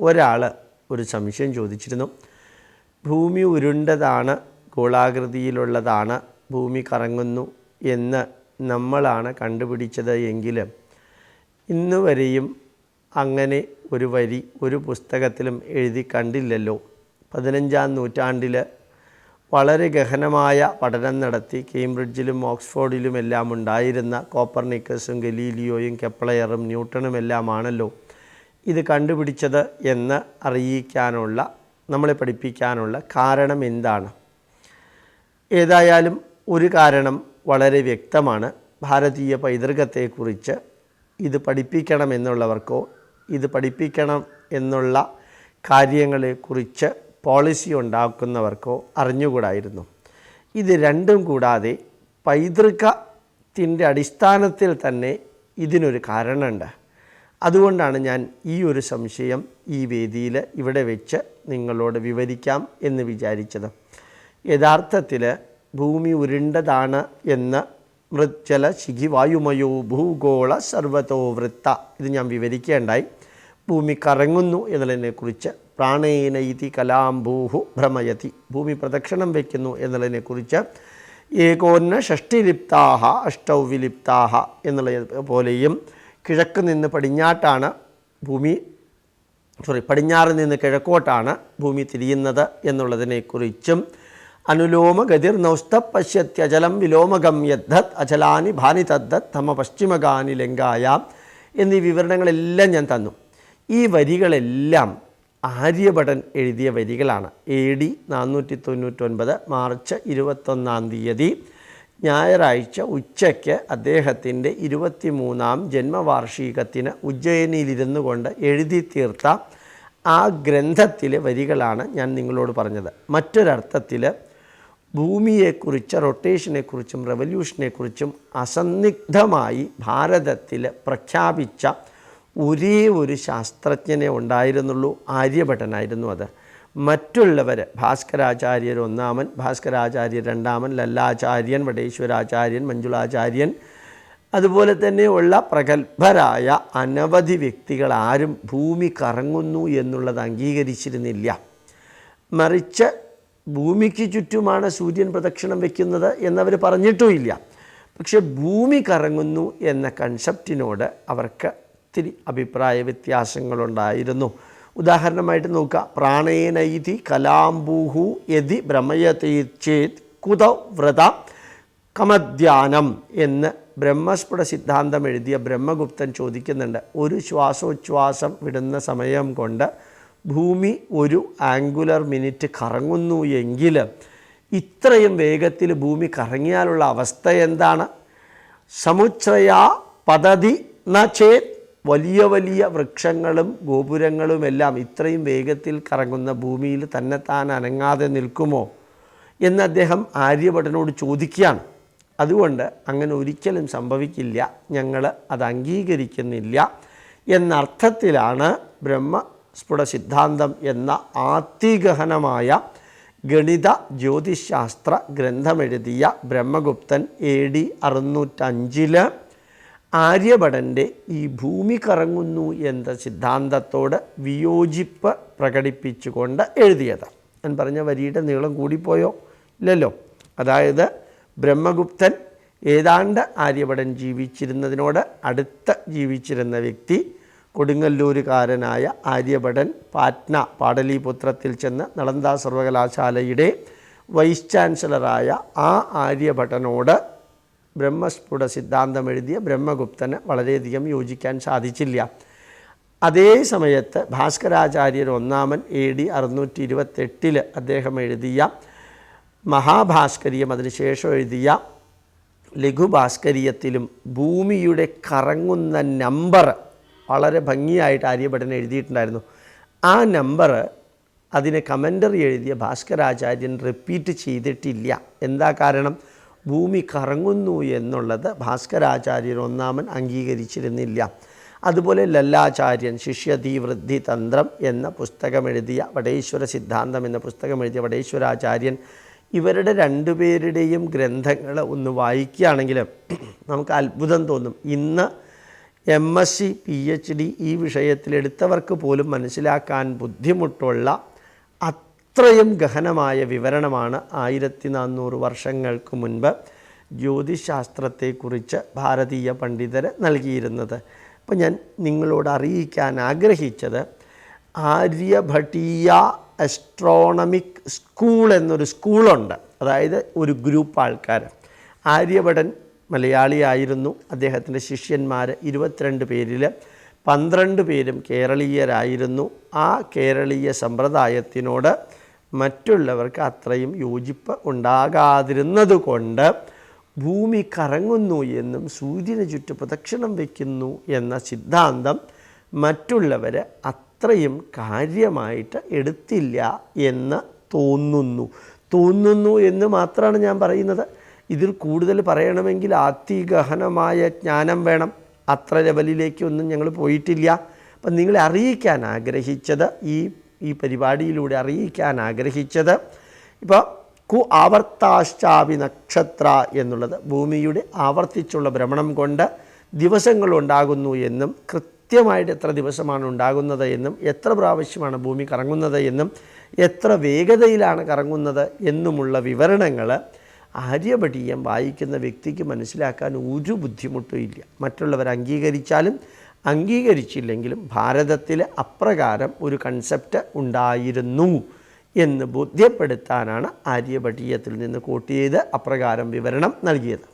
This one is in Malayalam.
ഒരാൾ ഒരു സംശയം ചോദിച്ചിരുന്നു. ഭൂമി ഉരുണ്ടതാണ്, ഗോളാകൃതിയിലുള്ളതാണ്, ഭൂമി കറങ്ങുന്നു എന്ന് നമ്മളാണ് കണ്ടുപിടിച്ചത് എങ്കിലും ഇന്നുവരെയും അങ്ങനെ ഒരു വരി ഒരു പുസ്തകത്തിലും എഴുതി കണ്ടില്ലല്ലോ. 15-ാം നൂറ്റാണ്ടിൽ വളരെ ഗഹനമായ പഠനം നടത്തി കേംബ്രിഡ്ജിലും ഓക്സ്ഫോർഡിലുമെല്ലാം ഉണ്ടായിരുന്ന കോപ്പർനിക്കസും ഗലീലിയോയും കെപ്ലയറും ന്യൂട്ടണുമെല്ലാമാണല്ലോ ഇത് കണ്ടുപിടിച്ചത് എന്ന് അറിയിക്കാനുള്ള, നമ്മളെ പഠിപ്പിക്കാനുള്ള കാരണം എന്താണ്? ഏതായാലും ഒരു കാരണം വളരെ വ്യക്തമാണ്. ഭാരതീയ പൈതൃകത്തെക്കുറിച്ച് ഇത് പഠിപ്പിക്കണമെന്നുള്ളവർക്കോ ഇത് പഠിപ്പിക്കണം എന്നുള്ള കാര്യങ്ങളെക്കുറിച്ച് പോളിസി ഉണ്ടാക്കുന്നവർക്കോ അറിഞ്ഞുകൂടായിരുന്നു. ഇത് രണ്ടും കൂടാതെ പൈതൃകത്തിൻ്റെ അടിസ്ഥാനത്തിൽ തന്നെ ഇതിനൊരു കാരണമുണ്ട്. അതുകൊണ്ടാണ് ഞാൻ ഈ ഒരു സംശയം ഈ വേദിയിൽ ഇവിടെ വെച്ച് നിങ്ങളോട് വിവരിക്കാം എന്ന് വിചാരിച്ചത്. യഥാർത്ഥത്തിൽ ഭൂമി ഉരുണ്ടതാണ് എന്ന് മൃജ്ജല ശിഖിവായുമയോ ഭൂഗോള സർവതോ വൃത്ത ഇത് ഞാൻ വിവരിക്കേണ്ടായി. ഭൂമി കറങ്ങുന്നു എന്നതിനെക്കുറിച്ച് പ്രാണേന ഇതി കലാംഭൂഹു ഭ്രമയതി, ഭൂമി പ്രദക്ഷിണം വയ്ക്കുന്നു എന്നതിനെക്കുറിച്ച് ഏകോന്ന ഷഷ്ടിലിപ്താഹ അഷ്ടൗ വിലിപ്താഹ എന്നുള്ള പോലെയും കിഴക്ക് നിന്ന് പടിഞ്ഞാട്ടാണ് ഭൂമി പടിഞ്ഞാറ് നിന്ന് കിഴക്കോട്ടാണ് ഭൂമി തിരിയുന്നത് എന്നുള്ളതിനെക്കുറിച്ചും അനുലോമ ഗതിർനൗസ്ത പശ്യത്യചലം വിലോമകം യദ്ധത് അചലാനി ഭാനി തദ്ദത് തമ പശ്ചിമഗാനി ലങ്കായാം എന്നീ വിവരണങ്ങളെല്ലാം ഞാൻ തന്നു. ഈ വരികളെല്ലാം ആര്യഭടൻ എഴുതിയ വരികളാണ്. AD 499 മാർച്ച് 21-ാം തീയതി ഞായറാഴ്ച ഉച്ചയ്ക്ക് അദ്ദേഹത്തിൻ്റെ 23-ാം ജന്മവാർഷികത്തിന് ഉജ്ജയിനിയിലിരുന്നു കൊണ്ട് എഴുതി തീർത്ത ആ ഗ്രന്ഥത്തിലെ വരികളാണ് ഞാൻ നിങ്ങളോട് പറഞ്ഞത്. മറ്റൊരർത്ഥത്തിൽ ഭൂമിയെക്കുറിച്ച്, റൊട്ടേഷനെക്കുറിച്ചും റെവല്യൂഷനെക്കുറിച്ചും അസന്നിഗ്ധമായി ഭാരതത്തിൽ പ്രഖ്യാപിച്ച ഒരേ ഒരു ശാസ്ത്രജ്ഞനെ ഉണ്ടായിരുന്നുള്ളൂ, ആര്യഭട്ടനായിരുന്നു അത്. മറ്റുള്ളവർ ഭാസ്കരാചാര്യർ ഒന്നാമൻ, ഭാസ്കരാചാര്യർ രണ്ടാമൻ, ലല്ലാചാര്യൻ, വടേശ്വരാചാര്യൻ, മഞ്ജുളാചാര്യൻ, അതുപോലെ തന്നെയുള്ള പ്രഗത്ഭരായ അനവധി വ്യക്തികൾ ആരും ഭൂമി കറങ്ങുന്നു എന്നുള്ളത് അംഗീകരിച്ചിരുന്നില്ല. മറിച്ച് ഭൂമിക്ക് ചുറ്റുമാണ് സൂര്യൻ പ്രദക്ഷിണം വയ്ക്കുന്നത് എന്നവർ പറഞ്ഞിട്ടുമില്ല. പക്ഷെ ഭൂമി കറങ്ങുന്നു എന്ന കൺസെപ്റ്റിനോട് അവർക്ക് ഒത്തിരി അഭിപ്രായ വ്യത്യാസങ്ങളുണ്ടായിരുന്നു. ഉദാഹരണമായിട്ട് നോക്കുക. പ്രാണേനൈതി കലാംബൂഹു യതി ഭ്രമയതീർച്ചേത് കുത വ്രത കമധ്യാനം എന്ന് ബ്രഹ്മസ്ഫുട സിദ്ധാന്തം എഴുതിയ ബ്രഹ്മഗുപ്തൻ ചോദിക്കുന്നുണ്ട്. ഒരു ശ്വാസോച്ഛ്വാസം വിടുന്ന സമയം കൊണ്ട് ഭൂമി ഒരു ആംഗുലർ മിനിറ്റ് കറങ്ങുന്നു എങ്കിൽ ഇത്രയും വേഗത്തിൽ ഭൂമി കറങ്ങിയാലുള്ള അവസ്ഥ എന്താണ്? സമുച്ഛ്രയാ പതതി ന ചേത്, വലിയ വലിയ വൃക്ഷങ്ങളും ഗോപുരങ്ങളുമെല്ലാം ഇത്രയും വേഗത്തിൽ കറങ്ങുന്ന ഭൂമിയിൽ തന്നെത്താൻ അനങ്ങാതെ നിൽക്കുമോ എന്ന് അദ്ദേഹം ആര്യഭട്ടനോട് ചോദിക്കുകയാണ്. അതുകൊണ്ട് അങ്ങനെ ഒരിക്കലും സംഭവിക്കില്ല, ഞങ്ങൾ അത് അംഗീകരിക്കുന്നില്ല എന്നർത്ഥത്തിലാണ് ബ്രഹ്മസ്ഫുട സിദ്ധാന്തം എന്ന അതിഗഹനമായ ഗണിത ജ്യോതിശാസ്ത്ര ഗ്രന്ഥമെഴുതിയ ബ്രഹ്മഗുപ്തൻ AD 605 ആര്യഭടൻ്റെ ഈ ഭൂമി കറങ്ങുന്നു എന്ന സിദ്ധാന്തത്തോട് വിയോജിപ്പ് പ്രകടിപ്പിച്ചുകൊണ്ട് എഴുതിയത്. ഞാൻ പറഞ്ഞ വരിയുടെ നീളം കൂടിപ്പോയോ? ഇല്ലല്ലോ. അതായത് ബ്രഹ്മഗുപ്തൻ ഏതാണ്ട് ആര്യഭടൻ ജീവിച്ചിരുന്നതിനോട് അടുത്ത് ജീവിച്ചിരുന്ന വ്യക്തി, കൊടുങ്ങല്ലൂരുകാരനായ ആര്യഭടൻ പാറ്റ്ന പാടലീപുത്രത്തിൽ ചെന്ന് നളന്ദ സർവകലാശാലയുടെ വൈസ് ചാൻസലറായ ആ ആര്യഭട്ടനോട് ബ്രഹ്മസ്ഫുട സിദ്ധാന്തം എഴുതിയ ബ്രഹ്മഗുപ്തന് വളരെയധികം യോജിക്കാൻ സാധിച്ചില്ല. അതേ സമയത്ത് ഭാസ്കരാചാര്യർ ഒന്നാമൻ AD 628 അദ്ദേഹം എഴുതിയ മഹാഭാസ്കര്യം, അതിനുശേഷം എഴുതിയ ലഘുഭാസ്കര്യത്തിലും ഭൂമിയുടെ കറങ്ങുന്ന നമ്പർ വളരെ ഭംഗിയായിട്ട് ആര്യഭടൻ എഴുതിയിട്ടുണ്ടായിരുന്നു. ആ നമ്പർ അതിനെ കമൻ്ററി എഴുതിയ ഭാസ്കരാചാര്യൻ റിപ്പീറ്റ് ചെയ്തിട്ടില്ല. എന്താ കാരണം? ഭൂമി കറങ്ങുന്നു എന്നുള്ളത് ഭാസ്കരാചാര്യർ ഒന്നാമൻ അംഗീകരിച്ചിരുന്നില്ല. അതുപോലെ ലല്ലാചാര്യൻ ശിഷ്യധീവൃദ്ധി തന്ത്രം എന്ന പുസ്തകമെഴുതിയ വടേശ്വര സിദ്ധാന്തം എന്ന പുസ്തകമെഴുതിയ വടേശ്വരാചാര്യൻ, ഇവരുടെ രണ്ടുപേരുടെയും ഗ്രന്ഥങ്ങൾ ഒന്ന് വായിക്കുകയാണെങ്കിൽ നമുക്ക് അത്ഭുതം തോന്നും. ഇന്ന് MSc PhD ഈ വിഷയത്തിലെടുത്തവർക്ക് പോലും മനസ്സിലാക്കാൻ ബുദ്ധിമുട്ടുള്ള അത്രയും ഗഹനമായ വിവരണമാണ് 1400 വർഷങ്ങൾക്ക് മുൻപ് ജ്യോതിശാസ്ത്രത്തെക്കുറിച്ച് ഭാരതീയ പണ്ഡിതർ നൽകിയിരുന്നത്. അപ്പോൾ ഞാൻ നിങ്ങളോട് അറിയിക്കാൻ ആഗ്രഹിച്ചത് ആര്യഭട്ടീയ അസ്ട്രോണമിക് സ്കൂൾ എന്നൊരു സ്കൂളുണ്ട്. അതായത് ഒരു ഗ്രൂപ്പ് ആൾക്കാർ. ആര്യഭടൻ മലയാളിയായിരുന്നു. അദ്ദേഹത്തിൻ്റെ ശിഷ്യന്മാർ 22 പേരിൽ 12 പേരും കേരളീയരായിരുന്നു. ആ കേരളീയ സമ്പ്രദായത്തിനോട് മറ്റുള്ളവർക്ക് അത്രയും യോജിപ്പ് ഉണ്ടാകാതിരുന്നത് കൊണ്ട് ഭൂമി കറങ്ങുന്നു എന്നും സൂര്യന് ചുറ്റും പ്രദക്ഷിണം വയ്ക്കുന്നു എന്ന സിദ്ധാന്തം മറ്റുള്ളവർ അത്രയും കാര്യമായിട്ട് എടുത്തില്ല എന്ന് തോന്നുന്നു എന്ന് മാത്രമാണ് ഞാൻ പറയുന്നത്. ഇതിൽ കൂടുതൽ പറയണമെങ്കിൽ അതിഗഹനമായ ജ്ഞാനം വേണം. അത്ര ലെവലിലേക്കൊന്നും ഞങ്ങൾ പോയിട്ടില്ല. അപ്പം നിങ്ങളെ അറിയിക്കാൻ ആഗ്രഹിച്ചത് ഈ പരിപാടിയിലൂടെ അറിയിക്കാൻ ആഗ്രഹിച്ചത് ഇപ്പോൾ ആവർത്താശ്ചാപി നക്ഷത്ര എന്നുള്ളത് ഭൂമിയുടെ ആവർത്തിച്ചുള്ള ഭ്രമണം കൊണ്ട് ദിവസങ്ങളുണ്ടാകുന്നു എന്നും കൃത്യമായിട്ട് എത്ര ദിവസമാണ് ഉണ്ടാകുന്നത് എന്നും എത്ര പ്രാവശ്യമാണ് ഭൂമി കറങ്ങുന്നത് എന്നും എത്ര വേഗതയിലാണ് കറങ്ങുന്നത് എന്നുമുള്ള വിവരണങ്ങൾ ആര്യഭടീയം വായിക്കുന്ന വ്യക്തിക്ക് മനസ്സിലാക്കാൻ ഒരു ബുദ്ധിമുട്ടും ഇല്ല. മറ്റുള്ളവർ അംഗീകരിച്ചാലും അംഗീകരിച്ചില്ലെങ്കിലും ഭാരതത്തിൽ അപ്രകാരം ഒരു കൺസെപ്റ്റ് ഉണ്ടായിരുന്നു എന്ന് ബോധ്യപ്പെടുത്താനാണ് ആര്യഭടീയത്തിൽ നിന്ന് കോട്ട് ചെയ്ത് അപ്രകാരം വിവരണം നൽകിയത്.